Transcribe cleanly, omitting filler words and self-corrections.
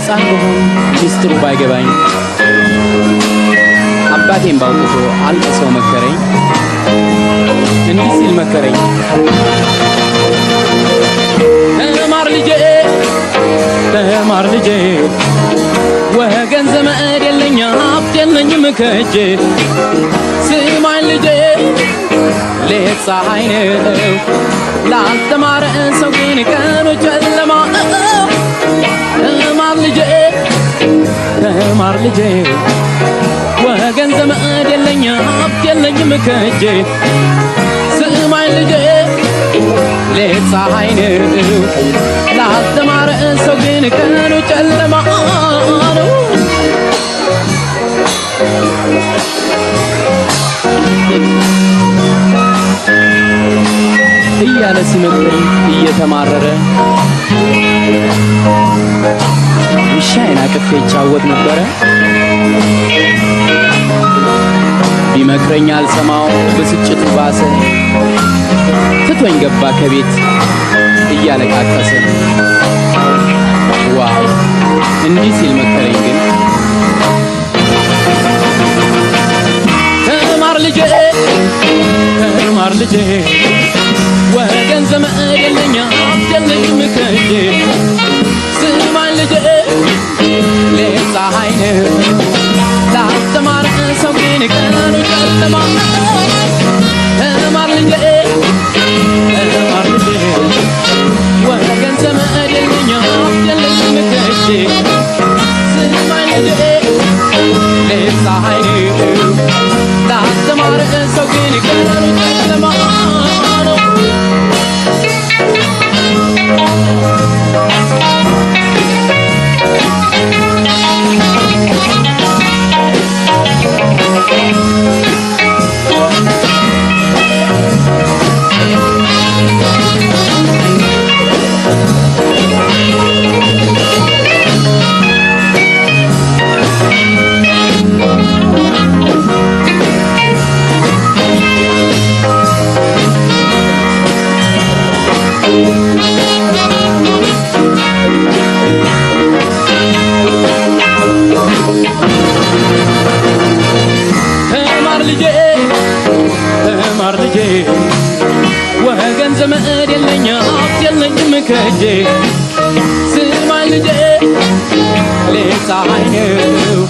ሕፃን በሆን ሚስጥሩ ባይገባኝ አባቴን ባውጥቶ አልቅሰው መከረኝ እንዲህ ሲል መከረኝ ተማር ልጄ ወገን ዘመድ የለኝ ሀብት የለኝም ከእጄ ስማኝ ልጄ ሌት ፀሐይ ነው ላልተማረ ሰው ግን ቀኑ ጨለማ ተማር ልጄ ወገን ዘመድ የለኝ ሀብት የለኝም ከእጄ ስማኝ ልጄ ሌት ፀሐይ ነው ላልተማረ ሰው ግን ቀኑ ጨለማ ነው እያለ ሲመክረኝ እየተማረረ ውሻዬን አቅፌ እጫወት ነበረ ቢመክረኝ አልሰማው ብስጭቱ ባሰ ትቶኝ ገባ ከቤት እያለቃቀሰ ዋው እንዲህ ሲል መከረኝ ግን ተማር ልጄ ወገን ዘመድ የለኝ ሀብት የለኝም ከእጄ ስማኝ ልጄ ሌት ፀሐይ ነው ላልተማረ ሰው ግን ቀኑ ጨለማ ተማር ልጄ ወገን ዘመድ የለኝ ሀብት የለኝም ከእጄ ስማኝ ልጄ ሌት ፀሐይ ነው ላልተማረ ሰው ግን ቀኑ ጨለማ ነው ተማር ልጄ ወገን ዘመድ የለኝ ሀብት የለኝም ከእጄ ስማኝ ልጄ ሌት ፀሐይ ነው